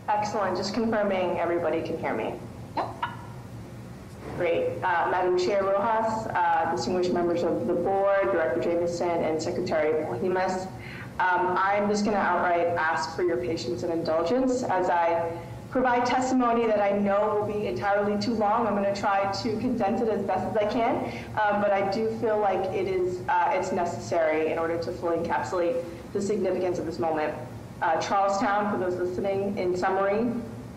Excellent. Just confirming everybody can hear me. Yep. Great. Madam Chair Rojas, distinguished members of the board, Director Jamieson, and Secretary Ojimas, I'm just going to outright ask for your patience and indulgence as I provide testimony that I know will be entirely too long. I'm going to try to condense it as best as I can, but I do feel like it's necessary in order to fully encapsulate the significance of this moment. Charlestown, for those listening, in summary,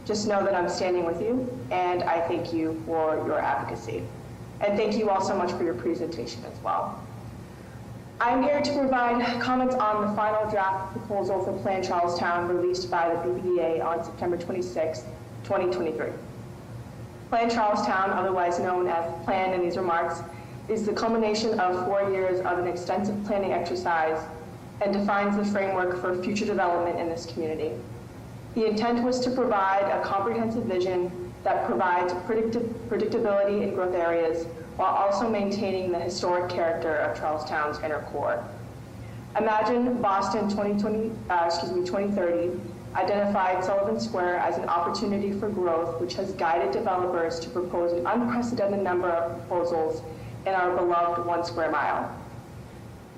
just know that I'm standing with you, and I thank you for your advocacy. And thank you all so much for your presentation as well. I'm here to provide comments on the final draft proposal for Plan Charlestown released by the BPDA on September 26, 2023. Plan Charlestown, otherwise known as Plan in these remarks, is the culmination of 4 years of an extensive planning exercise and defines the framework for future development in this community. The intent was to provide a comprehensive vision that provides predictability in growth areas while also maintaining the historic character of Charlestown's inner core. Imagine Boston 2030 identified Sullivan Square as an opportunity for growth, which has guided developers to propose an unprecedented number of proposals in our beloved 1 square mile.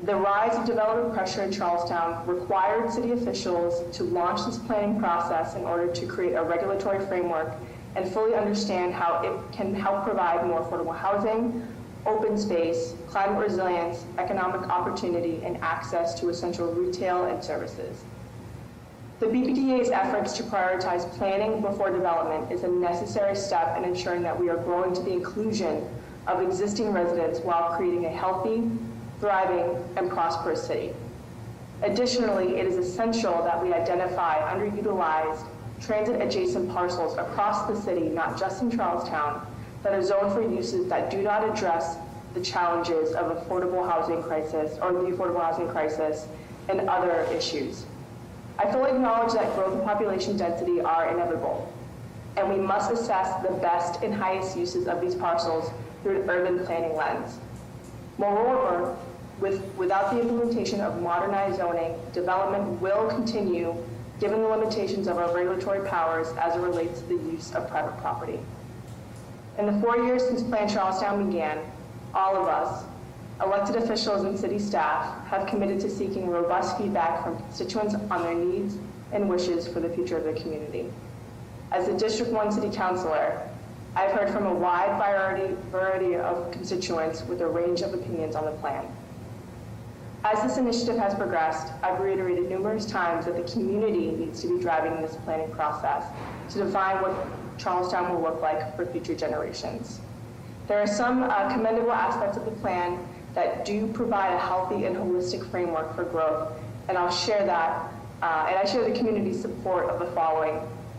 The rise of development pressure in Charlestown required city officials to launch this planning process in order to create a regulatory framework and fully understand how it can help provide more affordable housing, open space, climate resilience, economic opportunity, and access to essential retail and services. The BPDA's efforts to prioritize planning before development is a necessary step in ensuring that we are growing to the inclusion of existing residents while creating a healthy, thriving, and prosperous city. Additionally, it is essential that we identify underutilized transit-adjacent parcels across the city, not just in Charlestown, that are zoned for uses that do not address the challenges of affordable housing crisis or the affordable housing crisis and other issues. I fully acknowledge that growth and population density are inevitable, and we must assess the best and highest uses of these parcels through an urban planning lens. Moreover, without the implementation of modernized zoning, development will continue given the limitations of our regulatory powers as it relates to the use of private property. In the 4 years since Plan Charlestown began, all of us, elected officials and city staff, have committed to seeking robust feedback from constituents on their needs and wishes for the future of the community. As the District 1 City Councilor, I've heard from a wide variety of constituents with a range of opinions on the plan. As this initiative has progressed, I've reiterated numerous times that the community needs to be driving this planning process to define what Charlestown will look like for future generations. There are some commendable aspects of the plan that do provide a healthy and holistic framework for growth, and I'll share that, and I share the community's support of the following.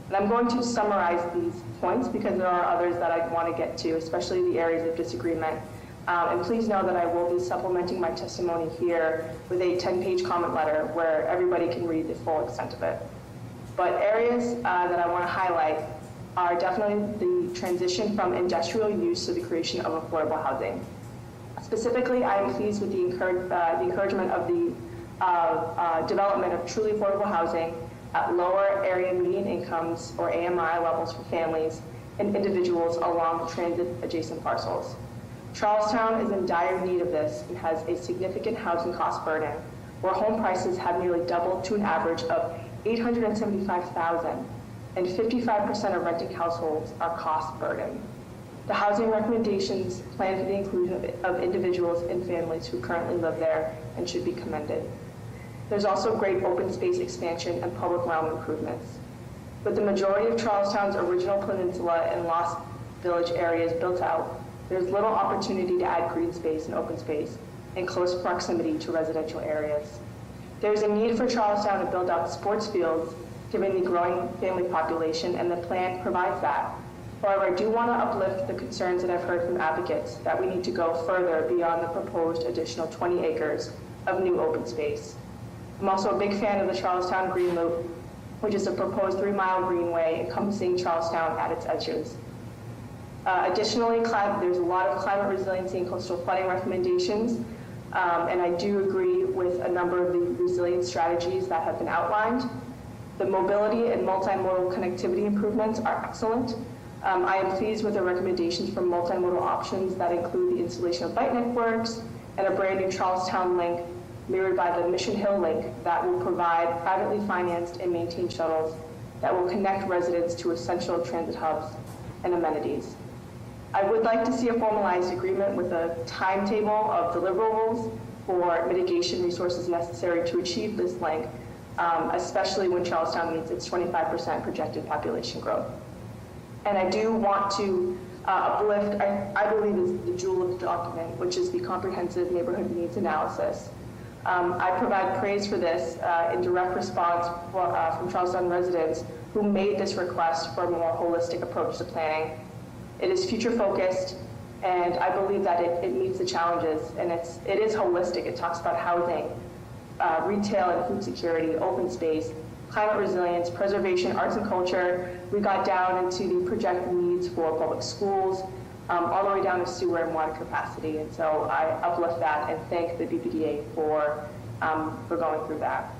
And I'm going to summarize these points because there are others that I want to get to, especially the areas of disagreement. And please know that I will be supplementing my testimony here with a 10-page comment letter where everybody can read the full extent of it. But areas that I want to highlight are definitely the transition from industrial use to the creation of affordable housing. Specifically, I am pleased with the encouragement of the development of truly affordable housing at lower area median incomes, or AMI levels, for families and individuals along transit-adjacent parcels. Charlestown is in dire need of this and has a significant housing cost burden, where home prices have nearly doubled to an average of $875,000, and 55% of renting households are cost burdened. The housing recommendations plan for the inclusion of individuals and families who currently live there and should be commended. There's also great open space expansion and public realm improvements. With the majority of Charlestown's original peninsula and Lost Village areas built out, there's little opportunity to add green space and open space in close proximity to residential areas. There's a need for Charlestown to build out sports fields given the growing family population, and the plan provides that. However, I do want to uplift the concerns that I've heard from advocates that we need to go further beyond the proposed additional 20 acres of new open space. I'm also a big fan of the Charlestown Green Loop, which is a proposed 3-mile greenway encompassing Charlestown at its edges. Additionally, there's a lot of climate resiliency and coastal flooding recommendations, and I do agree with a number of the resilience strategies that have been outlined. The mobility and multimodal connectivity improvements are excellent. I am pleased with the recommendations for multimodal options that include the installation of bike networks and a brand new Charlestown link mirrored by the Mission Hill link that will provide privately financed and maintained shuttles that will connect residents to essential transit hubs and amenities. I would like to see a formalized agreement with a timetable of deliverables for mitigation resources necessary to achieve this link, especially when Charlestown meets its 25% projected population growth. And I do want to uplift, I believe is the jewel of the document, which is the comprehensive neighborhood needs analysis. I provide praise for this in direct response from Charlestown residents who made this request for a more holistic approach to planning. It is future focused, and I believe that it meets the challenges, and it is holistic. It talks about housing, retail and food security, open space, climate resilience, preservation, arts and culture. We got down into the projected needs for public schools, all the way down to sewer and water capacity. And so I uplift that and thank the BPDA for going through that.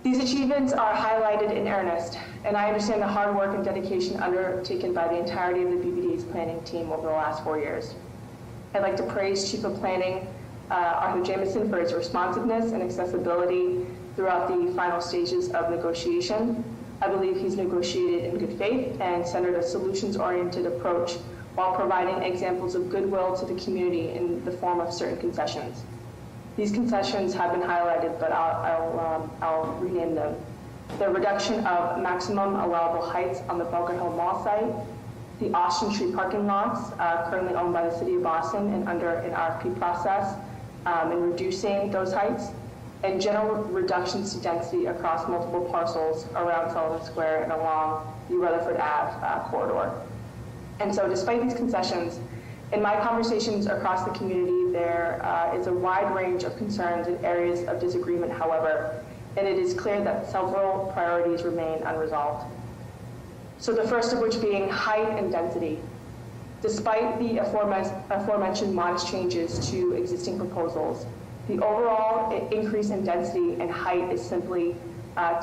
These achievements are highlighted in earnest, and I understand the hard work and dedication undertaken by the entirety of the BPDA's planning team over the last 4 years. I'd like to praise Chief of Planning, Arthur Jamieson, for his responsiveness and accessibility throughout the final stages of negotiation. I believe he's negotiated in good faith and centered a solutions-oriented approach while providing examples of goodwill to the community in the form of certain concessions. These concessions have been highlighted, but I'll rename them. The reduction of maximum allowable heights on the Bunker Hill Mall site, the Austin Street parking lots, currently owned by the City of Boston and under an RFP process, and reducing those heights, and general reductions to density across multiple parcels around Sullivan Square and along the Rutherford Ave corridor. And so despite these concessions, in my conversations across the community, there is a wide range of concerns and areas of disagreement, however, and it is clear that several priorities remain unresolved. So the first of which being height and density. Despite the aforementioned modest changes to existing proposals, the overall increase in density and height is simply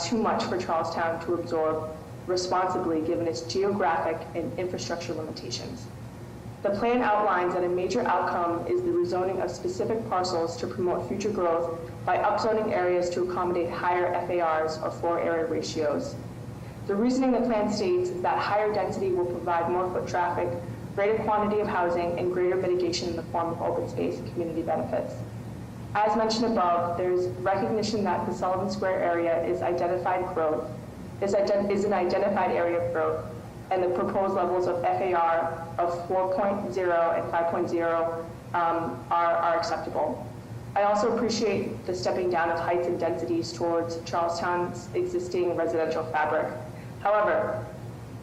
too much for Charlestown to absorb responsibly given its geographic and infrastructure limitations. The plan outlines that a major outcome is the rezoning of specific parcels to promote future growth by upzoning areas to accommodate higher FARs or floor area ratios. The reasoning the plan states is that higher density will provide more foot traffic, greater quantity of housing, and greater mitigation in the form of open space and community benefits. As mentioned above, there's recognition that the Sullivan Square area is an identified area of growth, and the proposed levels of FAR of 4.0 and 5.0 are acceptable. I also appreciate the stepping down of heights and densities towards Charlestown's existing residential fabric. However,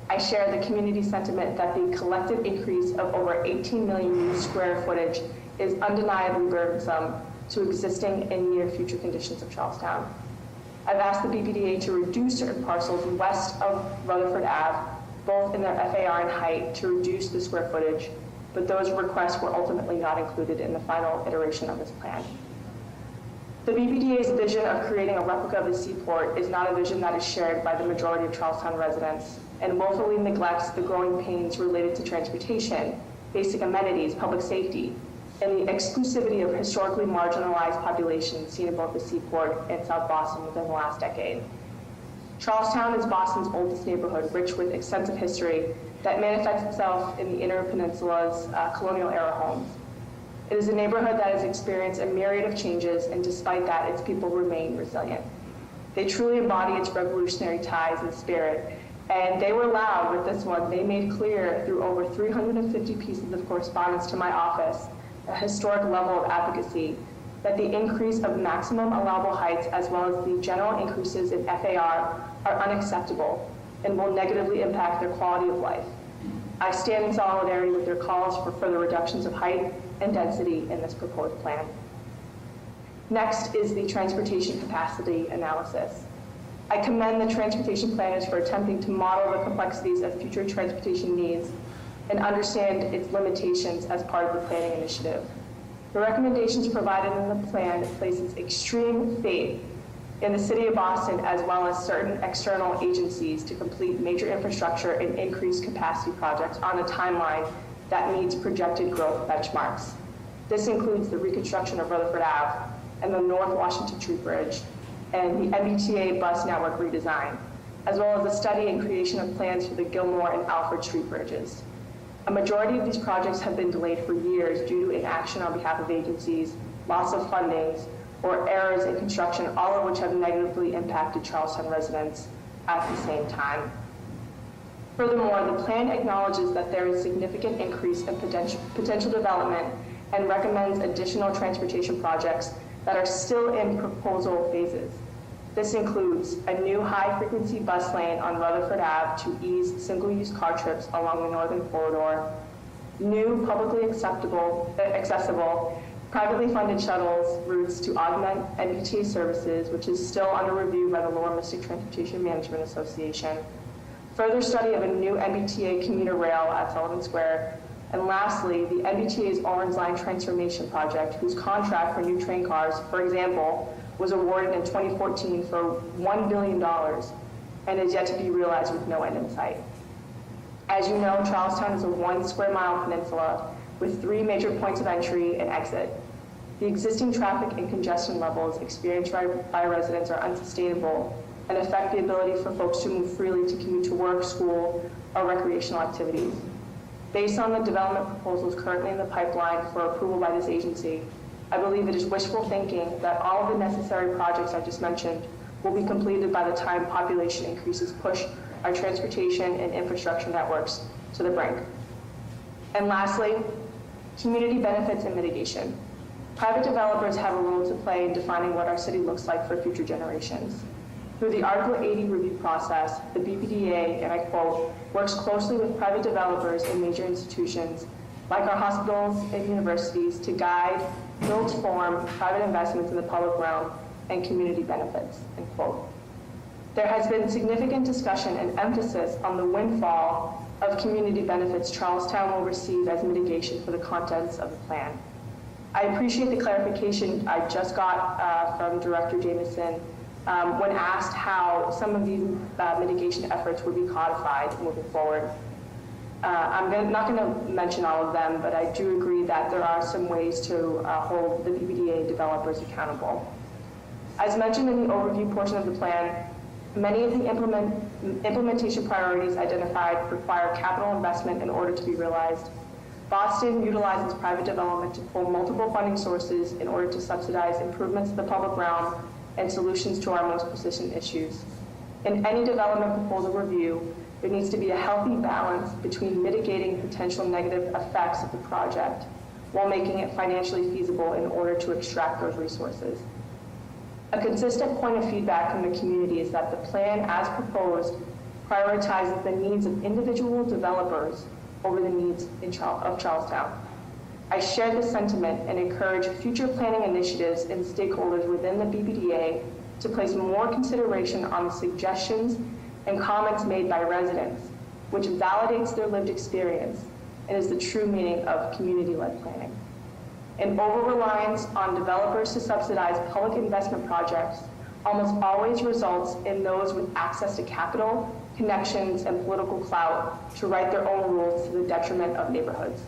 I share the community sentiment that the collective increase of over 18 million new square footage is undeniably burdensome to existing and near future conditions of Charlestown. I've asked the BPDA to reduce certain parcels west of Rutherford Ave, both in their FAR and height, to reduce the square footage, but those requests were ultimately not included in the final iteration of this plan. The BPDA's vision of creating a replica of the seaport is not a vision that is shared by the majority of Charlestown residents, and woefully neglects the growing pains related to transportation, basic amenities, public safety, and the exclusivity of historically marginalized populations seen in both the seaport and South Boston within the last decade. Charlestown is Boston's oldest neighborhood, rich with extensive history that manifests itself in the Inner Peninsula's colonial-era homes. It is a neighborhood that has experienced a myriad of changes, and despite that, its people remain resilient. They truly embody its revolutionary ties and spirit, and they were loud with this one. They made clear through over 350 pieces of correspondence to my office a historic level of advocacy that the increase of maximum allowable heights as well as the general increases in FAR are unacceptable and will negatively impact their quality of life. I stand in solidarity with their calls for further reductions of height and density in this proposed plan. Next is the transportation capacity analysis. I commend the transportation planners for attempting to model the complexities of future transportation needs and understand its limitations as part of the planning initiative. The recommendations provided in the plan places extreme faith in the city of Boston, as well as certain external agencies to complete major infrastructure and increased capacity projects on a timeline that meets projected growth benchmarks. This includes the reconstruction of Rutherford Ave and the North Washington Street Bridge and the MBTA bus network redesign, as well as the study and creation of plans for the Gilmore and Alfred Street bridges. A majority of these projects have been delayed for years due to inaction on behalf of agencies, loss of fundings, or errors in construction, all of which have negatively impacted Charlestown residents at the same time. Furthermore, the plan acknowledges that there is significant increase in potential development and recommends additional transportation projects that are still in proposal phases. This includes a new high-frequency bus lane on Rutherford Ave to ease single-use car trips along the northern corridor, new publicly accessible, privately funded shuttles routes to augment MBTA services, which is still under review by the Lower Mystic Transportation Management Association, further study of a new MBTA commuter rail at Sullivan Square, and lastly, the MBTA's Orange Line Transformation Project, whose contract for new train cars, for example, was awarded in 2014 for $1 billion and is yet to be realized with no end in sight. As you know, Charlestown is a 1 square mile peninsula with 3 major points of entry and exit. The existing traffic and congestion levels experienced by residents are unsustainable and affect the ability for folks to move freely to commute to work, school, or recreational activities. Based on the development proposals currently in the pipeline for approval by this agency, I believe it is wishful thinking that all of the necessary projects I just mentioned will be completed by the time population increases push our transportation and infrastructure networks to the brink. And lastly, community benefits and mitigation. Private developers have a role to play in defining what our city looks like for future generations. Through the Article 80 review process, the BPDA, and I quote, works closely with private developers and major institutions like our hospitals and universities to guide, build, form private investments in the public realm and community benefits, end quote. There has been significant discussion and emphasis on the windfall of community benefits Charlestown will receive as mitigation for the contents of the plan. I appreciate the clarification I just got from Director Jameson when asked how some of these mitigation efforts would be codified moving forward. I'm not going to mention all of them, but I do agree that there are some ways to hold the BPDA developers accountable. As mentioned in the overview portion of the plan, many of the implementation priorities identified require capital investment in order to be realized. Boston utilizes private development to pull multiple funding sources in order to subsidize improvements to the public realm and solutions to our most persistent issues. In any development proposal review, there needs to be a healthy balance between mitigating potential negative effects of the project while making it financially feasible in order to extract those resources. A consistent point of feedback from the community is that the plan as proposed prioritizes the needs of individual developers over the needs of Charlestown. I share this sentiment and encourage future planning initiatives and stakeholders within the BPDA to place more consideration on the suggestions and comments made by residents, which validates their lived experience and is the true meaning of community-led planning. An over-reliance on developers to subsidize public investment projects almost always results in those with access to capital, connections, and political clout to write their own rules to the detriment of neighborhoods.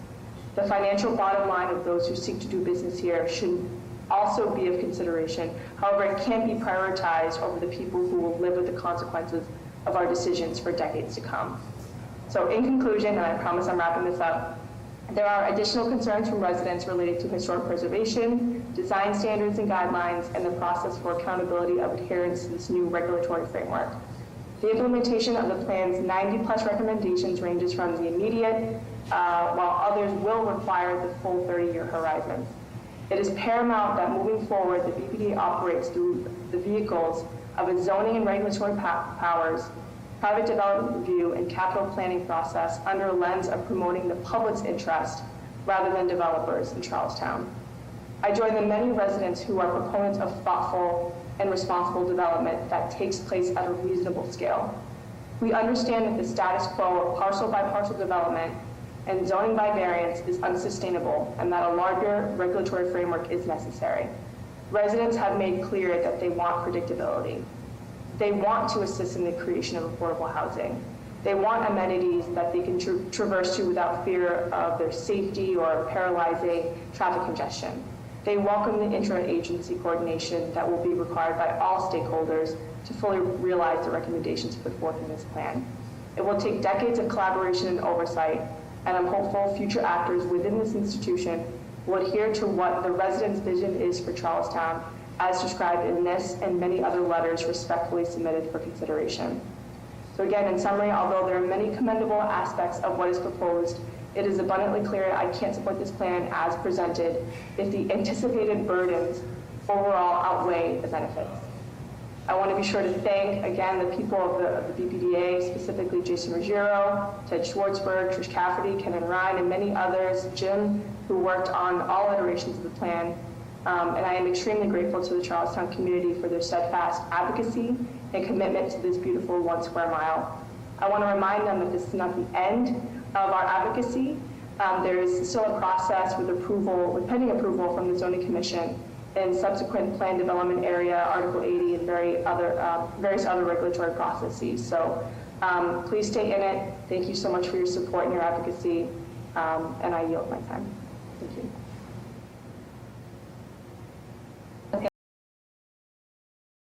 The financial bottom line of those who seek to do business here should also be of consideration. However, it can't be prioritized over the people who will live with the consequences of our decisions for decades to come. So in conclusion, and I promise I'm wrapping this up, there are additional concerns from residents related to historic preservation, design standards and guidelines, and the process for accountability of adherence to this new regulatory framework. The implementation of the plan's 90+ recommendations ranges from the immediate, while others will require the full 30-year horizon. It is paramount that moving forward, the BPDA operates through the vehicles of its zoning and regulatory powers, private development review, and capital planning process under a lens of promoting the public's interest rather than developers in Charlestown. I join the many residents who are proponents of thoughtful and responsible development that takes place at a reasonable scale. We understand that the status quo of parcel by parcel development and zoning by variance is unsustainable and that a larger regulatory framework is necessary. Residents have made clear that they want predictability. They want to assist in the creation of affordable housing. They want amenities that they can traverse to without fear of their safety or paralyzing traffic congestion. They welcome the interagency coordination that will be required by all stakeholders to fully realize the recommendations put forth in this plan. It will take decades of collaboration and oversight, and I'm hopeful future actors within this institution will adhere to what the residents' vision is for Charlestown, as described in this and many other letters respectfully submitted for consideration. So again, in summary, although there are many commendable aspects of what is proposed, it is abundantly clear I can't support this plan as presented if the anticipated burdens overall outweigh the benefits. I want to be sure to thank, again, the people of the BPDA, specifically Jason Ruggiero, Ted Schwartzberg, Trish Cafferty, Ken and Ryan, and many others, Jim, who worked on all iterations of the plan. And I am extremely grateful to the Charlestown community for their steadfast advocacy and commitment to this beautiful 1 square mile. I want to remind them that this is not the end of our advocacy. There is still a process with pending approval from the Zoning Commission and subsequent plan development area, Article 80, and various other regulatory processes. So please stay in it. Thank you so much for your support and your advocacy, and I yield my time. Thank you.